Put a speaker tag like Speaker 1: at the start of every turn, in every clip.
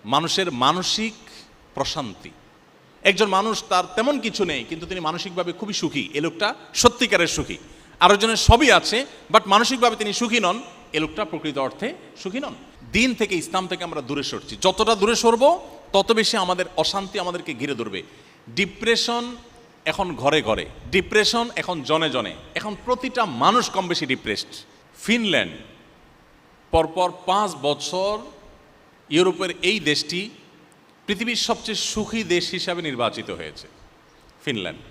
Speaker 1: মানুষের মানসিক প্রশান্তি। একজন মানুষ তার তেমন কিছু নেই কিন্তু তিনি মানসিকভাবে খুবই সুখী, এ লোকটা সত্যিকারের সুখী। আরেকজনের সবই আছে বাট মানসিকভাবে তিনি সুখী নন, এ লোকটা প্রকৃত অর্থে সুখী নন। দিন থেকে, ইসলাম থেকে আমরা দূরে সরছি, যতটা দূরে সরবো তত বেশি আমাদের অশান্তি আমাদেরকে ঘিরে ধরবে। ডিপ্রেশন এখন ঘরে ঘরে, ডিপ্রেশন এখন জনে জনে, এখন প্রতিটা মানুষ কম বেশি ডিপ্রেসড। ফিনল্যান্ড পরপর 5 বছর ইউরোপের এই দেশটি পৃথিবীর সবচেয়ে সুখী দেশ হিসাবে নির্বাচিত হয়েছে। ফিনল্যান্ড,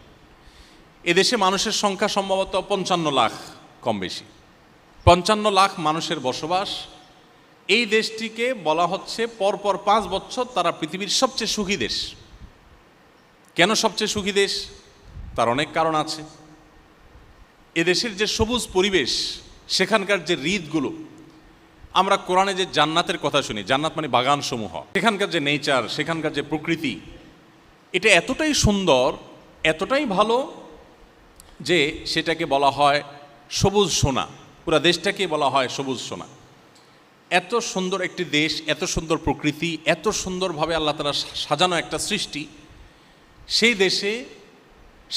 Speaker 1: এদেশে মানুষের সংখ্যা সম্ভবত 55 লাখ, কম বেশি 55 লাখ মানুষের বসবাস। এই দেশটিকে বলা হচ্ছে পরপর 5 বছর তারা পৃথিবীর সবচেয়ে সুখী দেশ। কেন সবচেয়ে সুখী দেশ? তার অনেক কারণ আছে। এদেশের যে সবুজ পরিবেশ, সেখানকার যে হ্রদগুলো, আমরা কোরআনে যে জান্নাতের কথা শুনি, জান্নাত মানে বাগান সমূহ, সেখানকার যে নেচার, সেখানকার যে প্রকৃতি, এটা এতটাই সুন্দর, এতটাই ভালো যে সেটাকে বলা হয় সবুজ সোনা। পুরো দেশটাকে বলা হয় সবুজ সোনা। এত সুন্দর একটি দেশ, এত সুন্দর প্রকৃতি, এত সুন্দরভাবে আল্লাহ তাআলা সাজানো একটা সৃষ্টি, সেই দেশে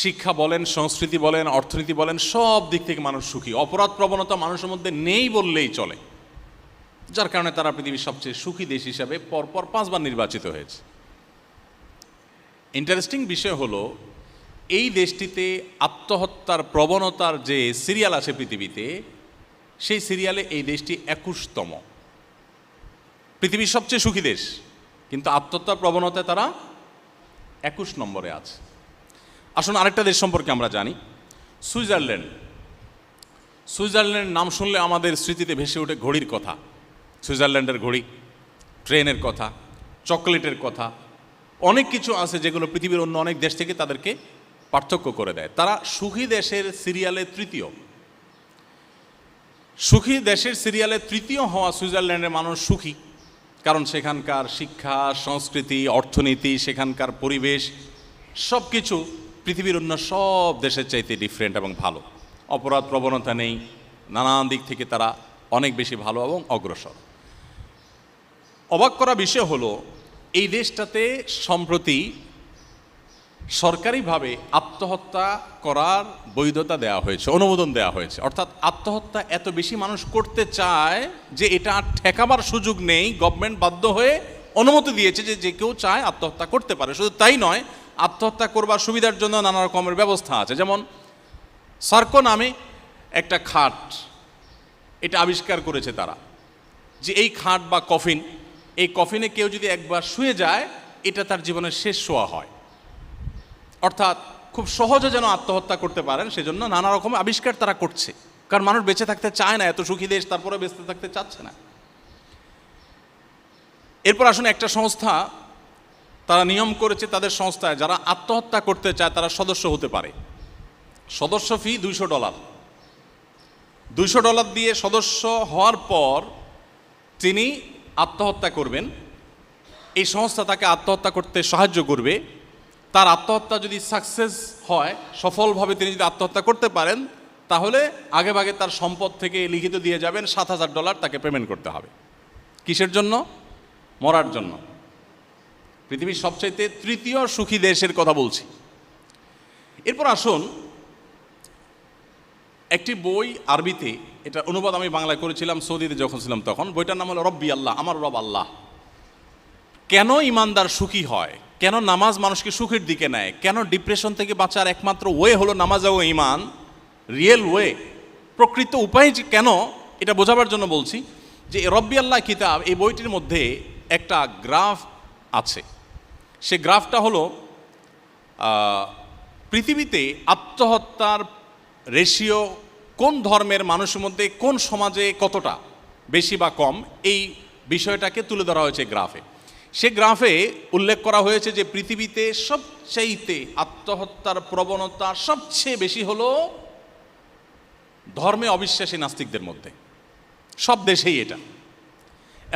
Speaker 1: শিক্ষা বলেন, সংস্কৃতি বলেন, অর্থনীতি বলেন, সব দিক থেকে মানুষ সুখী। অপরাধ প্রবণতা মানুষের মধ্যে নেই বললেই চলে, যার কারণে তারা পৃথিবীর সবচেয়ে সুখী দেশ হিসাবে পরপর 5 বার নির্বাচিত হয়েছে। ইন্টারেস্টিং বিষয় হলো, এই দেশটিতে আত্মহত্যার প্রবণতার যে সিরিয়াল আছে পৃথিবীতে, সেই সিরিয়ালে এই দেশটি 21তম। পৃথিবীর সবচেয়ে সুখী দেশ, কিন্তু আত্মহত্যার প্রবণতায় তারা 21 নম্বরে আছে। আসুন আরেকটা দেশ সম্পর্কে আমরা জানি, সুইজারল্যান্ড। সুইজারল্যান্ডের নাম শুনলে আমাদের স্মৃতিতে ভেসে ওঠে ঘড়ির কথা। সুইজারল্যান্ডের ঘড়ি, ট্রেনের কথা, চকলেটের কথা, অনেক কিছু আছে যেগুলো পৃথিবীর অন্য অনেক দেশ থেকে তাদেরকে পার্থক্য করে দেয়। তারা সুখী দেশের সিরিয়ালে তৃতীয়। সুখী দেশের সিরিয়ালে তৃতীয় হওয়া সুইজারল্যান্ডের মানুষ সুখী, কারণ সেখানকার শিক্ষা, সংস্কৃতি, অর্থনীতি, সেখানকার পরিবেশ সব কিছু পৃথিবীর অন্য সব দেশের চাইতে ডিফারেন্ট এবং ভালো। অপরাধ প্রবণতা নেই, নানান দিক থেকে তারা অনেক বেশি ভালো এবং অগ্রসর। অবাক করা বিষয় হলো, এই দেশটাতে সম্প্রতি সরকারিভাবে আত্মহত্যা করার বৈধতা দেওয়া হয়েছে, অনুমোদন দেওয়া হয়েছে। অর্থাৎ আত্মহত্যা এত বেশি মানুষ করতে চায় যে এটা আর ঠেকাবার সুযোগ নেই, গভর্নমেন্ট বাধ্য হয়ে অনুমতি দিয়েছে যে যে কেউ চায় আত্মহত্যা করতে পারে। শুধু তাই নয়, আত্মহত্যা করবার সুবিধার জন্য নানা রকমের ব্যবস্থা আছে। যেমন সার্কো নামে একটা খাট, এটা আবিষ্কার করেছে তারা, যে এই খাট বা কফিন, এই কফিনে কেউ যদি একবার শুয়ে যায়, এটা তার জীবনের শেষ শোয়া হয়। অর্থাৎ খুব সহজে যেন আত্মহত্যা করতে পারেন, সেজন্য নানা রকম আবিষ্কার তারা করছে। কারণ মানুষ বেঁচে থাকতে চায় না, এত সুখী দেশ, তারপরে বেঁচে থাকতে চাচ্ছে না। এরপর আসুন, একটা সংস্থা তারা নিয়ম করেছে, তাদের সংস্থায় যারা আত্মহত্যা করতে চায় তারা সদস্য হতে পারে। সদস্য ফি $200। $200 দিয়ে সদস্য হওয়ার পর তিনি আত্মহত্যা করবেন। এই সংস্থা তাকে আত্মহত্যা করতে সাহায্য করবে। তার আত্মহত্যা যদি সাকসেস হয়, সফলভাবে তিনি যদি আত্মহত্যা করতে পারেন, তাহলে আগেভাগে তার সম্পদ থেকে লিখিত দিয়ে যাবেন, $7,000 তাকে পেমেন্ট করতে হবে। কিসের জন্য? মরার জন্য। পৃথিবীর সবচাইতে তৃতীয় সুখী দেশের কথা বলছি। এরপর আসুন, একটি বই আরবিতে, এটা অনুবাদ আমি বাংলায় করেছিলাম সৌদিতে যখন ছিলাম তখন। বইটার নাম হলো রব্বি আল্লাহ, আমার রব আল্লাহ। কেন ইমানদার সুখী হয়, কেন নামাজ মানুষকে সুখের দিকে নেয়, কেন ডিপ্রেশন থেকে বাঁচার একমাত্র ওয়ে হলো নামাজ ও ইমান, রিয়েল ওয়ে, প্রকৃত উপায় যে কেন, এটা বোঝাবার জন্য বলছি যে রব্বি আল্লাহ কিতাব, এই বইটির মধ্যে একটা গ্রাফ আছে। সে গ্রাফটা হলো পৃথিবীতে আত্মহত্যার রেশিও কোন ধর্মের মানুষের মধ্যে, কোন সমাজে কতটা বেশি বা কম, এই বিষয়টাকে তুলে ধরা হয়েছে গ্রাফে। সে গ্রাফে উল্লেখ করা হয়েছে যে পৃথিবীতে সবচাইতে আত্মহত্যার প্রবণতা সবচেয়ে বেশি হলো ধর্মে অবিশ্বাসী নাস্তিকদের মধ্যে, সব দেশেই এটা।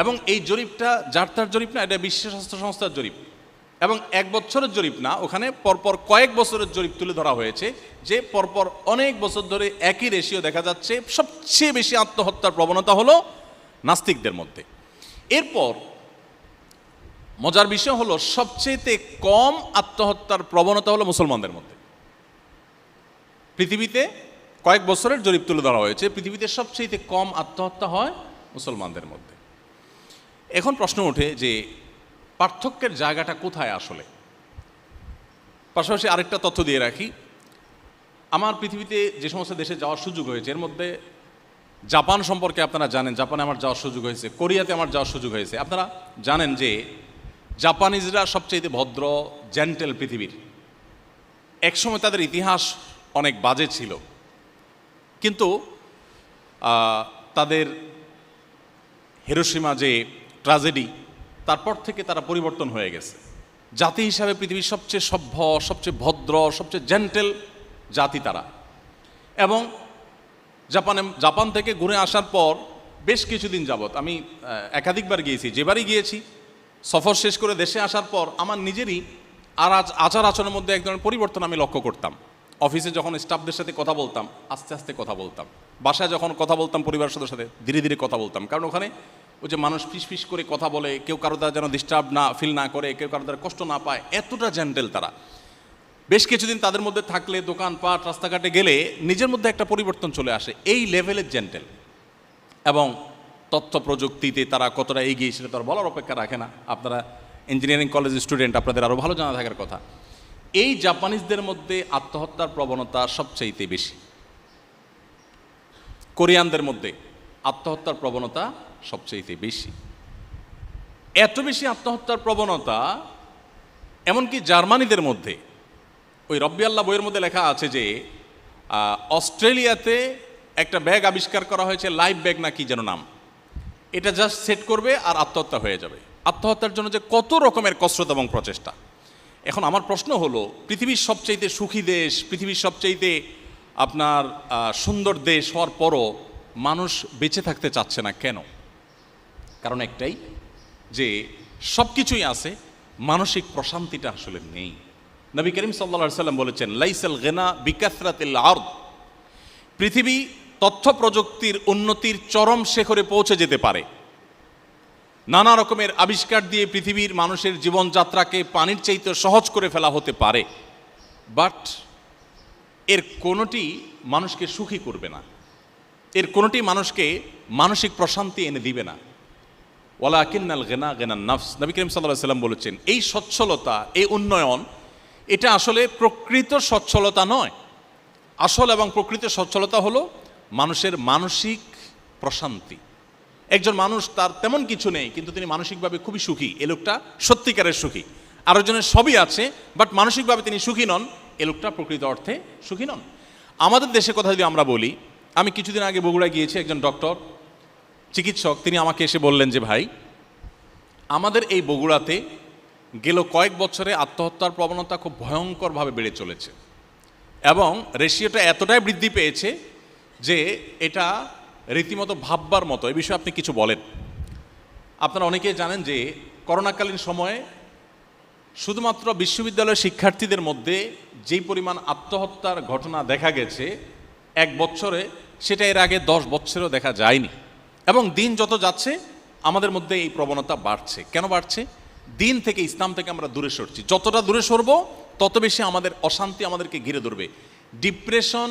Speaker 1: এবং এই জরিপটা যার তার জরিপ না, এটা বিশ্ব স্বাস্থ্য সংস্থার জরিপ, এবং 1 বছরের জরিপ না, ওখানে পরপর কয়েক বছরের জরিপ তুলে ধরা হয়েছে যে পরপর অনেক বছর ধরে একই রেশিও দেখা যাচ্ছে, সবচেয়ে বেশি আত্মহত্যার প্রবণতা হলো নাস্তিকদের মধ্যে। এরপর মজার বিষয় হলো সবচেয়ে কম আত্মহত্যার প্রবণতা হলো মুসলমানদের মধ্যে। পৃথিবীতে কয়েক বছরের জরিপ তুলে ধরা হয়েছে, পৃথিবীতে সবচেয়ে কম আত্মহত্যা হয় মুসলমানদের মধ্যে। এখন প্রশ্ন ওঠে যে পার্থক্যের জায়গাটা কোথায় আসলে। পাশাপাশি আরেকটা তথ্য দিয়ে রাখি, আমার পৃথিবীতে যে সমস্ত দেশে যাওয়ার সুযোগ হয়েছে এর মধ্যে জাপান সম্পর্কে আপনারা জানেন, জাপানে আমার যাওয়ার সুযোগ হয়েছে, কোরিয়াতে আমার যাওয়ার সুযোগ হয়েছে। আপনারা জানেন যে জাপানিজরা সবচেয়ে ভদ্র, জেন্টেল পৃথিবীর। একসময় তাদের ইতিহাস অনেক বাজে ছিল, কিন্তু তাদের হিরোশিমা যে ট্র্যাজেডি, তারপর থেকে তারা পরিবর্তন হয়ে গেছে। জাতি হিসাবে পৃথিবীর সবচেয়ে সভ্য, সবচেয়ে ভদ্র, সবচেয়ে জেন্টেল জাতি তারা। এবং জাপান থেকে ঘুরে আসার পর বেশ কিছুদিন যাবৎ আমি একাধিকবার গিয়েছি, যেবারই গিয়েছি সফর শেষ করে দেশে আসার পর আমার নিজেরই আচার আচরণের মধ্যে এক ধরনের পরিবর্তন আমি লক্ষ্য করতাম। অফিসে যখন স্টাফদের সাথে কথা বলতাম আস্তে আস্তে কথা বলতাম, বাসায় যখন কথা বলতাম পরিবারের সদস্যদের সাথে ধীরে ধীরে কথা বলতাম। কারণ ওখানে ওই যে মানুষ ফিস করে কথা বলে, কেউ কারো দ্বারা যেন ডিস্টার্ব না ফিল না করে, কেউ কারো দ্বারা কষ্ট না পায়, এতটা জেন্টেল তারা। বেশ কিছুদিন তাদের মধ্যে থাকলে দোকানপাট রাস্তাঘাটে গেলে নিজের মধ্যে একটা পরিবর্তন চলে আসে, এই লেভেলের জেন্টেল। এবং তথ্য প্রযুক্তিতে তারা কতটা এগিয়ে সেটা তারা বলার অপেক্ষা রাখে না। আপনারা ইঞ্জিনিয়ারিং কলেজের স্টুডেন্ট, আপনাদের আরও ভালো জানা থাকার কথা। এই জাপানিজদের মধ্যে আত্মহত্যার প্রবণতা সবচাইতে বেশি। কোরিয়ানদের মধ্যে আত্মহত্যার প্রবণতা সবচাইতে বেশি। এত বেশি আত্মহত্যার প্রবণতা এমনকি জার্মানিদের মধ্যে, ওই রব্বি আল্লাহ বইয়ের মধ্যে লেখা আছে যে অস্ট্রেলিয়াতে একটা ব্যাগ আবিষ্কার করা হয়েছে, লাইফ ব্যাগ না কি যেন নাম, এটা জাস্ট সেট করবে আর আত্মহত্যা হয়ে যাবে। আত্মহত্যার জন্য যে কত রকমের কসরত এবং প্রচেষ্টা। এখন আমার প্রশ্ন হলো, পৃথিবীর সবচাইতে সুখী দেশ, পৃথিবীর সবচাইতে আপনার সুন্দর দেশ হওয়ার পরও মানুষ বেঁচে থাকতে চাচ্ছে না কেন? কারণ একটাই, যে সব কিছুই আছে, মানসিক প্রশান্তিটা আসলে নেই। নবী করিম সাল্লাল্লাহু আলাইহি সাল্লাম বলেছেন, লাইসাল গিনা বিকাসরাতিল আরদ। পৃথিবী তথ্য প্রযুক্তির উন্নতির চরম শিখরে পৌঁছে যেতে পারে, নানা রকমের আবিষ্কার দিয়ে পৃথিবীর মানুষের জীবনযাত্রাকে পানির চাইতে সহজ করে ফেলা হতে পারে, বাট এর কোনোটি মানুষকে সুখী করবে না, এর কোনোটি মানুষকে মানসিক প্রশান্তি এনে দিবে না। ওয়ালাকিন্নাল গিনা গিনান নাফস। নবী করিম সাল্লাল্লাহু আলাইহি সাল্লাম বলেছেন, এই সচ্ছলতা, এই উন্নয়ন, এটা আসলে প্রকৃত সচ্ছলতা নয়। আসল এবং প্রকৃত সচ্ছলতা হলো মানুষের মানসিক প্রশান্তি। একজন মানুষ তার তেমন কিছু নেই কিন্তু তিনি মানসিকভাবে খুবই সুখী, এ লোকটা সত্যিকারের সুখী। আরেকজনের সবই আছে বাট মানসিকভাবে তিনি সুখী নন, এ লোকটা প্রকৃত অর্থে সুখী নন। আমাদের দেশের কথা যদি আমরা বলি, আমি কিছুদিন আগে বগুড়ায় গিয়েছি, একজন ডক্টর চিকিৎসক তিনি আমাকে এসে বললেন যে ভাই, আমাদের এই বগুড়াতে গেল কয়েক বছরে আত্মহত্যার প্রবণতা খুব ভয়ঙ্করভাবে বেড়ে চলেছে এবং রেশিওটা এতটাই বৃদ্ধি পেয়েছে যে এটা রীতিমতো ভাববার মতো। এই বিষয়ে আপনি কিছু বলেন। আপনারা অনেকেই জানেন যে করোনাকালীন সময়ে শুধুমাত্র বিশ্ববিদ্যালয়ের শিক্ষার্থীদের মধ্যে যেই পরিমাণ আত্মহত্যার ঘটনা দেখা গেছে এক বছরে, সেটা এর আগে 10 বছরেও দেখা যায়নি। এবং দিন যত যাচ্ছে আমাদের মধ্যে এই প্রবণতা বাড়ছে। কেন বাড়ছে? দিন থেকে, ইসলাম থেকে আমরা দূরে সরছি। যতটা দূরে সরবো তত বেশি আমাদের অশান্তি আমাদেরকে ঘিরে ধরবে। ডিপ্রেশন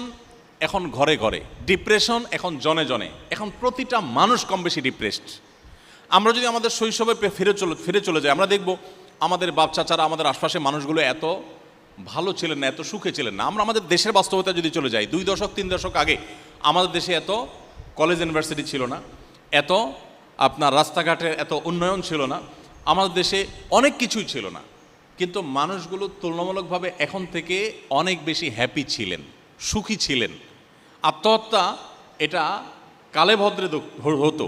Speaker 1: এখন ঘরে ঘরে, ডিপ্রেশন এখন জনে জনে, এখন প্রতিটা মানুষ কম বেশি ডিপ্রেসড। আমরা যদি আমাদের শৈশবে ফিরে চলে যাই, আমরা দেখব আমাদের বাপ চাচারা, আমাদের আশপাশের মানুষগুলো এত ভালো ছিলেন না, এত সুখে ছিলেন না। আমরা আমাদের দেশের বাস্তবতা যদি চলে যাই, 2 দশক 3 দশক আগে আমাদের দেশে এত কলেজ ইউনিভার্সিটি ছিল না, এত আপনার রাস্তাঘাটের এত উন্নয়ন ছিল না, আমাদের দেশে অনেক কিছুই ছিল না, কিন্তু মানুষগুলো তুলনামূলকভাবে এখন থেকে অনেক বেশি হ্যাপি ছিলেন, সুখী ছিলেন। আত্মহত্যা এটা কালে ভদ্রে হতো,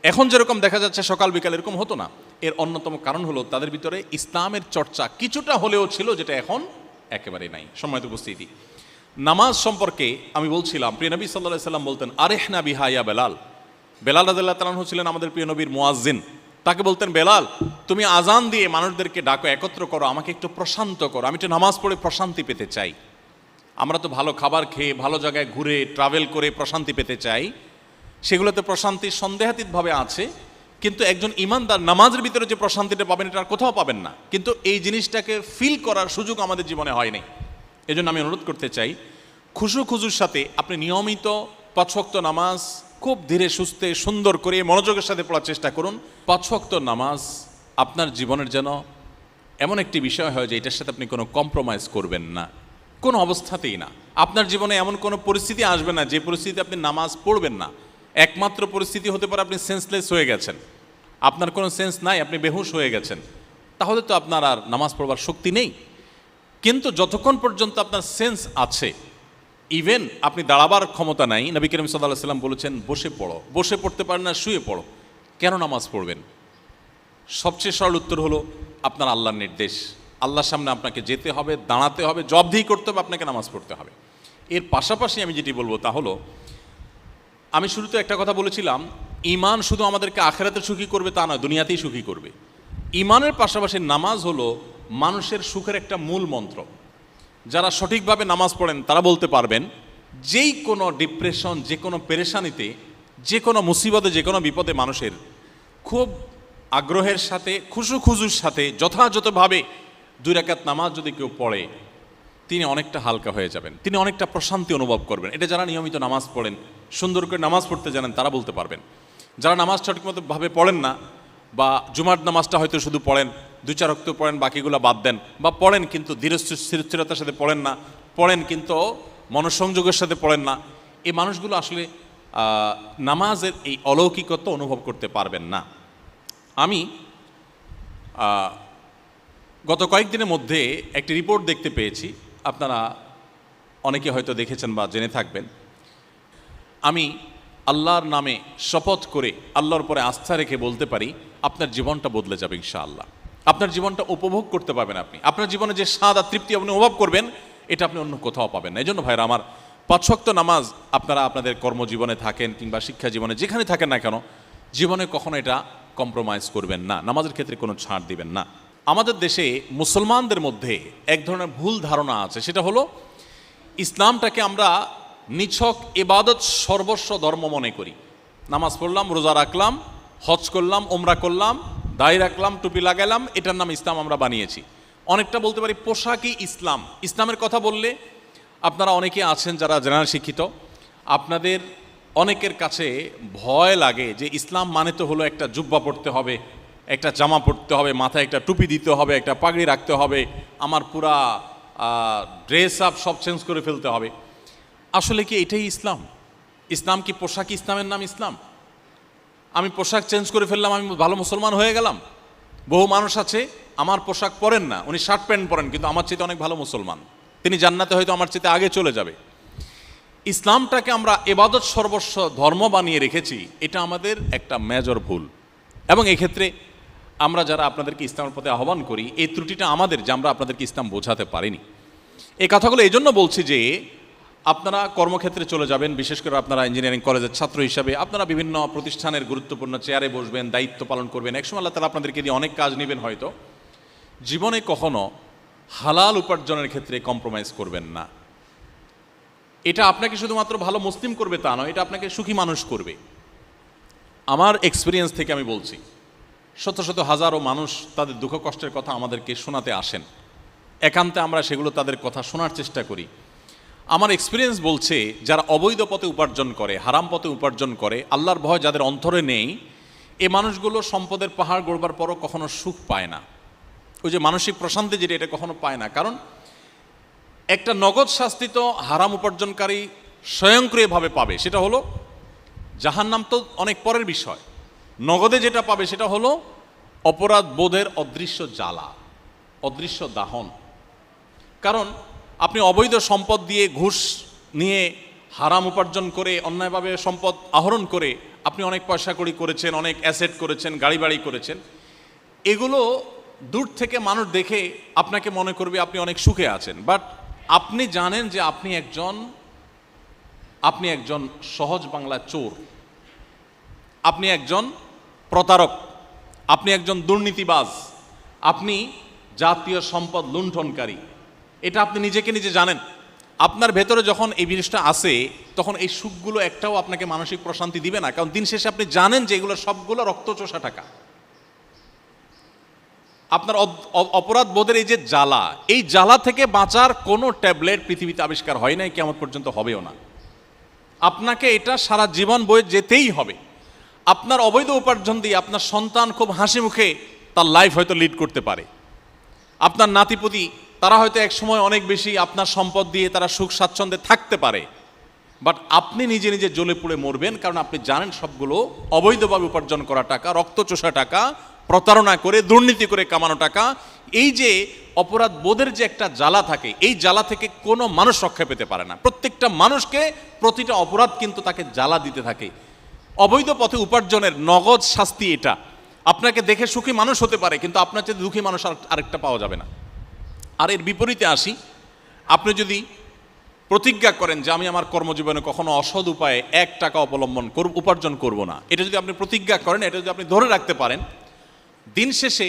Speaker 1: এখন যেরকম দেখা যাচ্ছে সকাল বিকাল এরকম হতো না। এর অন্যতম কারণ হলো তাদের ভিতরে ইসলামের চর্চা কিছুটা হলেও ছিল, যেটা এখন একেবারেই নাই। সম্মানিত উপস্থিতি, নামাজ সম্পর্কে আমি বলছিলাম, প্রিয় নবী সাল্লাল্লাহু আলাইহি সাল্লাম বলতেন, আরেহনা বিহা ইয়া বেলাল। বেলাল রাদিয়াল্লাহু তাআলা আনহু ছিলেন আমাদের প্রিয় নবীর মুয়াজ্জিন। তাকে বলতেন, বেলাল তুমি আজান দিয়ে মানুষদেরকে ডাকো, একত্র করো, আমাকে একটু প্রশান্ত করো, আমি একটু নামাজ পড়ে প্রশান্তি পেতে চাই। আমরা তো ভালো খাবার খেয়ে, ভালো জায়গায় ঘুরে ট্রাভেল করে প্রশান্তি পেতে চাই, সেগুলোতে প্রশান্তি সন্দেহাতীতভাবে আছে, কিন্তু একজন ইমানদার নামাজের ভিতরে যে প্রশান্তিটা পাবেন এটা আর কোথাও পাবেন না। কিন্তু এই জিনিসটাকে ফিল করার সুযোগ আমাদের জীবনে হয়নি। এই জন্য আমি অনুরোধ করতে চাই, খুজুর সাথে আপনি নিয়মিত 5 ওয়াক্ত নামাজ খুব ধীরে সুস্থে সুন্দর করে মনোযোগের সাথে পড়ার চেষ্টা করুন। 5 ওয়াক্ত নামাজ আপনার জীবনের যেন এমন একটি বিষয় হয় যে এটার সাথে আপনি কোনো কম্প্রোমাইজ করবেন না, কোনো অবস্থাতেই না। আপনার জীবনে এমন কোনো পরিস্থিতি আসবে না যে পরিস্থিতিতে আপনি নামাজ পড়বেন না। একমাত্র পরিস্থিতি হতে পারে আপনি সেন্সলেস হয়ে গেছেন, আপনার কোনো সেন্স নাই, আপনি বেহুশ হয়ে গেছেন, তাহলে তো আপনার আর নামাজ পড়বার শক্তি নেই। কিন্তু যতক্ষণ পর্যন্ত আপনার সেন্স আছে, ইভেন আপনি দাঁড়াবার ক্ষমতা নাই, নবী করিম সাল্লাল্লাহু আলাইহি সাল্লাম বলেছেন বসে পড়ো, বসে পড়তে পারেন না শুয়ে পড়ো, কেন নামাজ পড়বেন? সবচেয়ে সরল উত্তর হলো আপনার আল্লাহর নির্দেশ, আল্লাহর সামনে আপনাকে যেতে হবে, দাঁড়াতে হবে, জবাবদিহি করতে হবে, আপনাকে নামাজ পড়তে হবে। এর পাশাপাশি আমি যেটি বলবো তা হলো, আমি শুরুতে একটা কথা বলেছিলাম, ঈমান শুধু আমাদেরকে আখিরাতে সুখী করবে তা নয়, দুনিয়াতেই সুখী করবে। ঈমানের পাশাপাশি নামাজ হলো মানুষের সুখের একটা মূল মন্ত্র। যারা সঠিকভাবে নামাজ পড়েন তারা বলতে পারবেন, যেই কোনো ডিপ্রেশন, যে কোনো পেরেশানিতে, যে কোনো মুসিবতে, যে কোনো বিপদে মানুষের খুব আগ্রহের সাথে, খুজুর সাথে যথাযথভাবে 2 রাকাত নামাজ যদি কেউ পড়ে, তিনি অনেকটা হালকা হয়ে যাবেন, তিনি অনেকটা প্রশান্তি অনুভব করবেন। এটা যারা নিয়মিত নামাজ পড়েন, সুন্দর করে নামাজ পড়তে জানেন, তারা বলতে পারবেন। যারা নামাজ সঠিকমতোভাবে পড়েন না, বা জুমার নামাজটা হয়তো শুধু পড়েন, 2-4 ওয়াক্ত পড়েন, বাকিগুলো বাদ দেন, বা পড়েন কিন্তু ধীরস্থিরতার সাথে পড়েন না, পড়েন কিন্তু মনঃসংযোগের সাথে পড়েন না, এই মানুষগুলো আসলে নামাজের এই অলৌকিকত্ব অনুভব করতে পারবেন না। আমি গত কয়েকদিনের মধ্যে একটি রিপোর্ট দেখতে পেয়েছি, আপনারা অনেকে হয়তো দেখেছেন বা জেনে থাকবেন। আমি আল্লাহর নামে শপথ করে, আল্লাহর উপরে আস্থা রেখে বলতে পারি, আপনার জীবনটা বদলে যাবে ইনশাআল্লাহ। আপনার জীবনটা উপভোগ করতে পারবেন আপনি, আপনার জীবনে যে স্বাদ আর তৃপ্তি আপনি অনুভব করবেন, এটা আপনি অন্য কোথাও পাবেন না। এই জন্য ভাইরা আমার, 5 ওয়াক্ত নামাজ আপনারা আপনাদের কর্মজীবনে থাকেন কিংবা শিক্ষা জীবনে যেখানে থাকেন না কেন, জীবনে কখনো এটা কম্প্রোমাইজ করবেন না, নামাজের ক্ষেত্রে কোনো ছাড় দিবেন না। আমাদের দেশে মুসলমানদের মধ্যে এক ধরনের ভুল ধারণা আছে, সেটা হলো ইসলামটাকে আমরা নিছক ইবাদত সর্বস্ব ধর্ম মনে করি। নামাজ পড়লাম, রোজা রাখলাম, হজ করলাম, ওমরা করলাম, দাড়ি রাখলাম, টুপি লাগাইলাম, এটার নাম ইসলাম আমরা বানিয়েছি। অনেকটা বলতে পারি পোশাকই ইসলাম। ইসলামের কথা বললে আপনারা অনেকে আছেন যারা জেনারেল শিক্ষিত, আপনাদের অনেকের কাছে ভয় লাগে যে ইসলাম মানে তো হলো একটা জুব্বা পড়তে হবে, একটা জামা পরতে হবে, মাথায় একটা টুপি দিতে হবে, একটা পাগড়ি রাখতে হবে, আমার পুরা ড্রেস আপ সব চেঞ্জ করে ফেলতে হবে। আসলে কি এটাই ইসলাম? ইসলাম কি পোশাক? ইসলামের নাম ইসলাম? আমি পোশাক চেঞ্জ করে ফেললাম, আমি ভালো মুসলমান হয়ে গেলাম? বহু মানুষ আছে আমার পোশাক পরেন না, উনি শার্ট প্যান্ট পরেন, কিন্তু আমার চেয়ে অনেক ভালো মুসলমান, তিনি জান্নাতে হয়তো আমার চেয়ে আগে চলে যাবে। ইসলামটাকে আমরা ইবাদত সর্বস্ব ধর্ম বানিয়ে রেখেছি, এটা আমাদের একটা মেজর ভুল। এবং এক্ষেত্রে আমরা যারা আপনাদেরকে ইসলামের পথে আহ্বান করি, এই ত্রুটিটা আমাদের যে আমরা আপনাদেরকে ইসলাম বোঝাতে পারিনি। এই কথাগুলো এই জন্য বলছি যে আপনারা কর্মক্ষেত্রে চলে যাবেন, বিশেষ করে আপনারা ইঞ্জিনিয়ারিং কলেজের ছাত্র হিসাবে আপনারা বিভিন্ন প্রতিষ্ঠানের গুরুত্বপূর্ণ চেয়ারে বসবেন, দায়িত্ব পালন করবেন, একসময় আল্লাহ তাআলা আপনাদেরকে দিয়ে অনেক কাজ নেবেন হয়তো। জীবনে কখনো হালাল উপার্জনের ক্ষেত্রে কম্প্রোমাইজ করবেন না। এটা আপনাকে শুধুমাত্র ভালো মুসলিম করবে তা নয়, এটা আপনাকে সুখী মানুষ করবে। আমার এক্সপিরিয়েন্স থেকে আমি বলছি, শত শত হাজারো মানুষ তাদের দুঃখ কষ্টের কথা আমাদেরকে শোনাতে আসেন, একান্তে আমরা সেগুলো তাদের কথা শোনার চেষ্টা করি। আমার এক্সপিরিয়েন্স বলছে, যারা অবৈধ পথে উপার্জন করে, হারাম পথে উপার্জন করে, আল্লাহর ভয় যাদের অন্তরে নেই, এ মানুষগুলো সম্পদের পাহাড় গড়বার পরও কখনো সুখ পায় না। ওই যে মানসিক প্রশান্তি যেটা, এটা কখনো পায় না। কারণ একটা নগদ শাস্তি তো হারাম উপার্জনকারী স্বয়ংক্রিয়ভাবে পাবে, সেটা হলো জাহান্নাম। তো অনেক পরের বিষয়। নগদে যেটা পাবে সেটা হলো অপরাধ বোধের অদৃশ্য জ্বালা, অদৃশ্য দাহন। কারণ আপনি অবৈধ সম্পদ দিয়ে, ঘুষ নিয়ে, হারাম উপার্জন করে, অন্যায়ভাবে সম্পদ আহরণ করে আপনি অনেক পয়সা কড়ি করেছেন, অনেক অ্যাসেট করেছেন, গাড়ি বাড়ি করেছেন। এগুলো দূর থেকে মানুষ দেখে আপনাকে মনে করবে আপনি অনেক সুখে আছেন, বাট আপনি জানেন যে আপনি একজন সহজ বাংলা চোর, আপনি একজন প্রতারক, আপনি একজন দুর্নীতিবাজ, আপনি জাতীয় সম্পদ লুণ্ঠনকারী। এটা আপনি নিজেকে নিজে জানেন। আপনার ভেতরে যখন এই জিনিসটা আসে তখন এই সুখগুলো একটাও আপনাকে মানসিক প্রশান্তি দিবে না, কারণ দিন শেষে আপনি জানেন যে এগুলো সবগুলো রক্তচোষা টাকা। আপনার অপরাধ বোধের এই যে জ্বালা, এই জ্বালা থেকে বাঁচার কোনো ট্যাবলেট পৃথিবীতে আবিষ্কার হয় নাই, কিয়ামত পর্যন্ত হবেও না। আপনাকে এটা সারা জীবন বয়ে যেতেই হবে। আপনার অবৈধ উপার্জন দিয়ে আপনার সন্তান খুব হাসি মুখে তার লাইফ হয়তো লিড করতে পারে, আপনার নাতিপুতি তারা হয়তো এক সময় অনেক বেশি আপনার সম্পদ দিয়ে তারা সুখ স্বাচ্ছন্দ্যে থাকতে পারে, বাট আপনি নিজে নিজে জ্বলে পুড়ে মরবেন, কারণ আপনি জানেন সবগুলো অবৈধভাবে উপার্জন করা টাকা, রক্তচোষা টাকা, প্রতারণা করে দুর্নীতি করে কামানো টাকা। এই যে অপরাধ বোধের যে একটা জ্বালা থাকে, এই জ্বালা থেকে কোনো মানুষ রক্ষা পেতে পারে না। প্রত্যেকটা মানুষকে প্রতিটা অপরাধ কিন্তু তাকে জ্বালা দিতে থাকে। অবৈধ পথে উপার্জনের নগদ শাস্তি এটা। আপনাকে দেখে সুখী মানুষ হতে পারে, কিন্তু আপনার চেয়ে দুঃখী মানুষ আরেকটা পাওয়া যাবে না। আর এর বিপরীতে আসি, আপনি যদি প্রতিজ্ঞা করেন যে আমি আমার কর্মজীবনে কখনো অসৎ উপায়ে 1 টাকা অবলম্বন উপার্জন করব না, এটা যদি আপনি প্রতিজ্ঞা করেন, এটা যদি আপনি ধরে রাখতে পারেন, দিন শেষে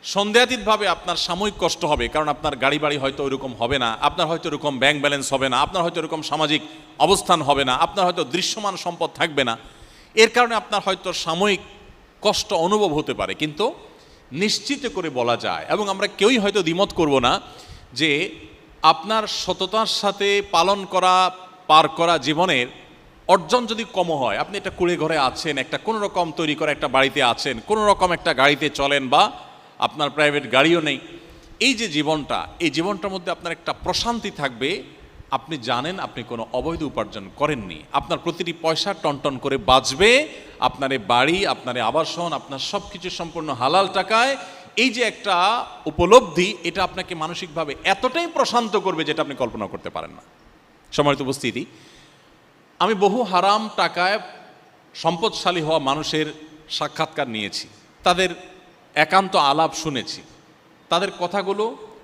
Speaker 1: সন্দেহাতীতভাবে আপনার সাময়িক কষ্ট হবে, কারণ আপনার গাড়ি বাড়ি হয়তো ওইরকম হবে না, আপনার হয়তো এরকম ব্যাংক ব্যালেন্স হবে না, আপনার হয়তো এরকম সামাজিক অবস্থান হবে না, আপনার হয়তো দৃশ্যমান সম্পদ থাকবে না, এর কারণে আপনার হয়তো সাময়িক কষ্ট অনুভব হতে পারে। কিন্তু নিশ্চিত করে বলা যায়, এবং আমরা কেউই হয়তো দ্বিমত করব না, যে আপনার সততার সাথে পালন করা পার করা জীবনের অর্জন যদি কম হয়, আপনি একটা কুড়ে ঘরে আছেন, একটা কোনো রকম তৈরি করা একটা বাড়িতে আছেন, কোনো রকম একটা গাড়িতে চলেন, বা আপনার প্রাইভেট গাড়িও নেই, এই যে জীবনটা, এই জীবনটার মধ্যে আপনার একটা প্রশান্তি থাকবে। আপনি জানেন আপনি কোনো অবৈধ উপার্জন করেননি, আপনার প্রতিটি পয়সা টনটন করে বাঁচবে, আপনার বাড়ি, আপনার আবাসন, আপনার সব কিছু সম্পূর্ণ হালাল টাকায়। এই যে একটা উপলব্ধি, এটা আপনাকে মানসিকভাবে এতটাই প্রশান্ত করবে যেটা আপনি কল্পনা করতে পারেন না। সম্মানিত উপস্থিতি, আমি বহু হারাম টাকায় সম্পদশালী হওয়া মানুষের সাক্ষাৎকার নিয়েছি, তাদের একান্ত আলাপ শুনেছি। তাদের কথাগুলো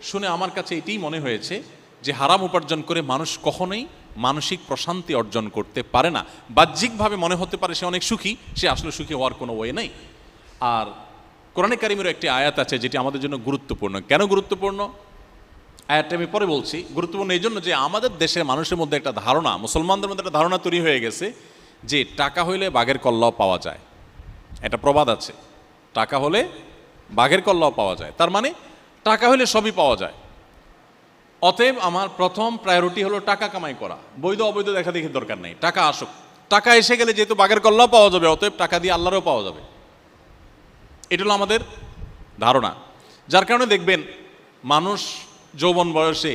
Speaker 1: শুনে আমার কাছে এটাই মনে হয়েছে যে হারাম উপার্জন করে মানুষ কখনোই মানসিক প্রশান্তি অর্জন করতে পারে না। বাহ্যিকভাবে মনে হতে পারে সে অনেক সুখী, সে আসলে সুখী হওয়ার কোনো ওয়ে নেই। আর কোরআনে কারিমের একটি আয়াত আছে যেটি আমাদের জন্য গুরুত্বপূর্ণ। কেন গুরুত্বপূর্ণ? আয়াতটা আমি পরে বলছি। গুরুত্বপূর্ণ এই জন্য যে আমাদের দেশের মানুষের মধ্যে একটা ধারণা, মুসলমানদের মধ্যে একটা ধারণা তৈরি হয়ে গেছে যে টাকা হইলে বাঘের কল্লাও পাওয়া যায়। একটা প্রবাদ আছে, টাকা হলে বাঘের কল্লাও পাওয়া যায়, তার মানে টাকা হলে সবই পাওয়া যায়। অতএব আমার প্রথম প্রায়োরিটি হলো টাকা কামাই করা, বৈধ অবৈধ দেখা দেখি দরকার নেই, টাকা আসুক। টাকা এসে গেলে যেহেতু বাঘের কল্লাও পাওয়া যাবে, অতএব টাকা দিয়ে আল্লাহরও পাওয়া যাবে। এটা হলো আমাদের ধারণা, যার কারণে দেখবেন মানুষ যৌবন বয়সে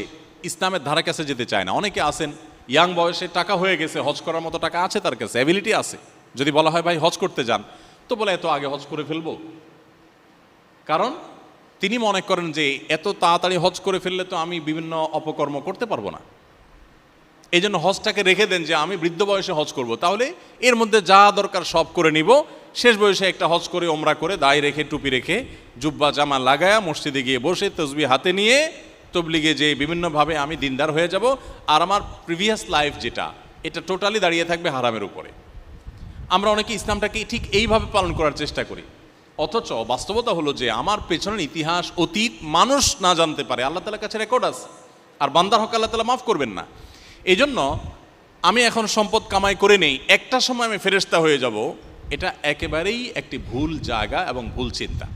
Speaker 1: ইসলামের ধারা কাছে যেতে চায় না। অনেকে আছেন ইয়াং বয়সে টাকা হয়ে গেছে, হজ করার মতো টাকা আছে তার কাছে, অ্যাবিলিটি আছে। যদি বলা হয় ভাই হজ করতে যান, তো বলে এত আগে হজ করে ফেলবো, কারণ তিনি মনে করেন যে এত তাড়াতাড়ি হজ করে ফেললে তো আমি বিভিন্ন অপকর্ম করতে পারবো না, এই জন্য হজটাকে রেখে দেন যে আমি বৃদ্ধ বয়সে হজ করব, তাহলে এর মধ্যে যা দরকার সব করে নিব, শেষ বয়সে একটা হজ করে ওমরা করে দায় রেখে টুপি রেখে জুব্বা জামা লাগায়া মসজিদে গিয়ে বসে তসবিহ হাতে নিয়ে তবলিগে যে বিভিন্নভাবে আমি দিনদার হয়ে যাব, আর আমার প্রিভিয়াস লাইফ যেটা, এটা টোটালি দাঁড়িয়ে থাকবে হারামের উপরে। আমরা অনেকে ইসলামটাকে ঠিক এইভাবে পালন করার চেষ্টা করি, অথচ বাস্তবতা হলো যে আমার পেছনের ইতিহাস, অতীত মানুষ না জানতে পারে, আল্লাহ তাআলার কাছে রেকর্ড আছে, আর বান্দার হক আল্লাহ তাআলা মাফ করবেন না। এই জন্য আমি এখন সম্পদ কামাই করে নেই, একটা সময় আমি ফেরেশতা হয়ে যাব, এটা একেবারেই একটি ভুল জায়গা এবং ভুল চিন্তা।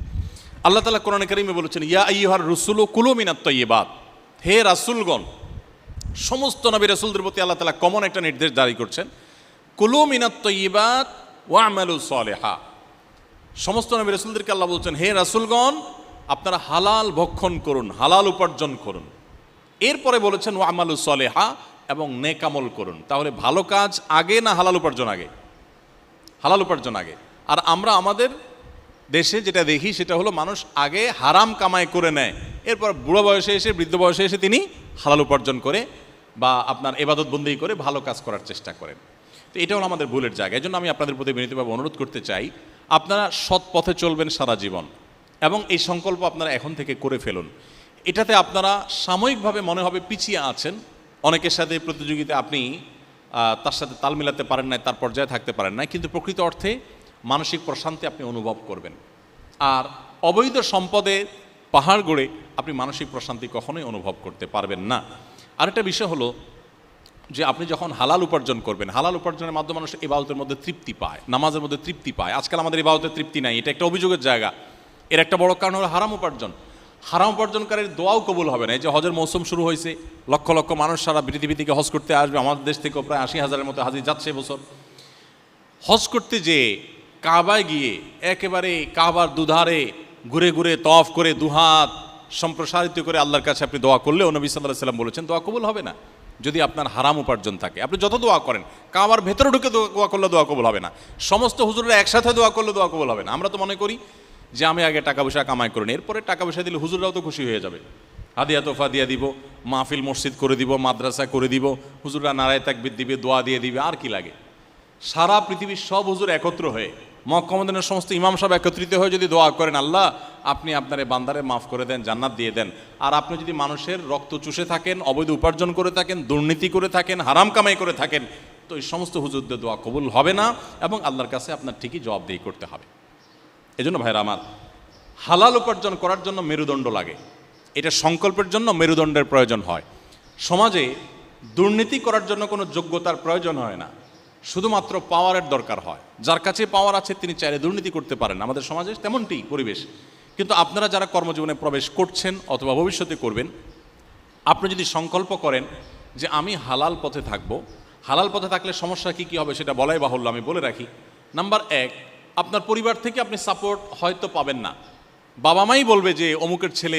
Speaker 1: আল্লাহ তাআলা কোরআনে কারিমে বলেছেন, ইয়া আইয়ুহার রুসুলু কুলু মিনাত তাইয়্যিবাত, হে রাসূলগণ, সমস্ত নবী রাসূলদের প্রতি আল্লাহ তাআলা কমন একটা নির্দেশ জারি করছেন, কুলু মিনাত তাইয়্যিবাত ওয়া আমালু সালিহা। সমস্ত নবী রাসূলদেরকে আল্লাহ বলছেন, হে রাসূলগণ, আপনারা হালাল ভক্ষণ করুন, হালাল উপার্জন করুন। এরপরে বলেছেন ওয়া আমালু সালিহা, এবং নেক আমল করুন। তাহলে ভালো কাজ আগে না হালাল উপার্জন আগে? হালাল উপার্জন আগে। আর আমরা আমাদের দেশে যেটা দেখি সেটা হলো মানুষ আগে হারাম কামাই করে নেয়, এরপর বুড়ো বয়সে এসে, বৃদ্ধ বয়সে এসে তিনি হালাল উপার্জন করে বা আপনার ইবাদত বন্দেগী করে ভালো কাজ করার চেষ্টা করেন। তো এটা হলো আমাদের ভুলের জায়গা। এই জন্য আমি আপনাদের প্রতি বিনীতভাবে অনুরোধ করতে চাই, আপনারা সৎ পথে চলবেন সারা জীবন, এবং এই সংকল্প আপনারা এখন থেকে করে ফেলুন। এটাতে আপনারা সাময়িকভাবে মনে হবে পিছিয়ে আছেন, অনেকের সাথে প্রতিযোগিতা আপনি তার সাথে তাল মিলাতে পারেন না, তার পর্যায়ে থাকতে পারেন না, কিন্তু প্রকৃত অর্থে মানসিক প্রশান্তি আপনি অনুভব করবেন। আর অবৈধ সম্পদের পাহাড় গড়ে আপনি মানসিক প্রশান্তি কখনোই অনুভব করতে পারবেন না। আরেকটা বিষয় হলো, যে আপনি যখন হালাল উপার্জন করবেন, হালাল উপার্জনের মাধ্যমে মানুষ ইবাদতের মধ্যে তৃপ্তি পায়, নামাজের মধ্যে তৃপ্তি পায়। আজকাল আমাদের ইবাদতের তৃপ্তি নাই, এটা একটা অভিযোগের জায়গা। এর একটা বড় কারণ হলো হারাম উপার্জন। হারাম উপার্জনকারীর দোয়াও কবুল হবে না। এই যে হজের মৌসুম শুরু হয়েছে, লক্ষ লক্ষ মানুষ সারা পৃথিবী থেকে হজ করতে আসবে। আমাদের দেশ থেকেও প্রায় 80,000-এর মতো হাজি যাচ্ছে এবছর। হজ করতে যেয়ে কাবায় গিয়ে একেবারে কাবার দুধারে ঘুরে ঘুরে তফ করে দুহাত সম্প্রসারিত করে আল্লাহর কাছে আপনি দোয়া করলেও নবী সাল্লাল্লাহু আলাইহি ওয়াসাল্লাম বলেছেন দোয়া কবুল হবে না যদি আপনার হারাম উপার্জন থাকে। আপনি যত দোয়া করেন, কাবার ভেতরে ঢুকে দোয়া করলে দোয়া কবুল হবে না, সমস্ত হুজুররা একসাথে দোয়া করলে দোয়া কবুল হবে না। আমরা তো মনে করি যে আমি আগে টাকা পয়সা কামাই করি, এরপরে টাকা পয়সা দিলে হুজুররাও তো খুশি হয়ে যাবে, হাদিয়া তোফা দিয়ে দিব, মাহফিল মসজিদ করে দিব, মাদ্রাসা করে দিব, হুজুররা নারায় তাকবীর দিবে, দোয়া দিয়ে দিবে, আর কি লাগে। সারা পৃথিবীর সব হুজুর একত্র হয়ে, মক্কা মদিনার সমস্ত ইমাম সাহেব একত্রিত হয়ে যদি দোয়া করেন, আল্লাহ আপনি আপনার এই বান্দারে মাফ করে দেন, জান্নাত দিয়ে দেন, আর আপনি যদি মানুষের রক্ত চুষে থাকেন, অবৈধ উপার্জন করে থাকেন, দুর্নীতি করে থাকেন, হারাম কামাই করে থাকেন, তো এই সমস্ত হুজুরদের দোয়া কবুল হবে না এবং আল্লাহর কাছে আপনার ঠিকই জবাবদিহি করতে হবে। এজন্য ভাইরা আমার, হালাল উপার্জন করার জন্য মেরুদণ্ড লাগে, এটা সংকল্পের জন্য মেরুদণ্ডের প্রয়োজন হয়। সমাজে দুর্নীতি করার জন্য কোনো যোগ্যতার প্রয়োজন হয় না, শুধুমাত্র পাওয়ারের দরকার হয়। যার কাছে পাওয়ার আছে তিনি চাইলে দুর্নীতি করতে পারেন। আমাদের সমাজে তেমনটি পরিবেশ। কিন্তু আপনারা যারা কর্মজীবনে প্রবেশ করছেন অথবা ভবিষ্যতে করবেন, আপনি যদি সংকল্প করেন যে আমি হালাল পথে থাকব, হালাল পথে থাকলে সমস্যা কি হবে সেটা বলাই বাহুল্য, আমি বলে রাখি। নাম্বার 1, আপনার পরিবার থেকে আপনি সাপোর্ট হয়তো পাবেন না, বাবা মাই বলবে যে অমুকের ছেলে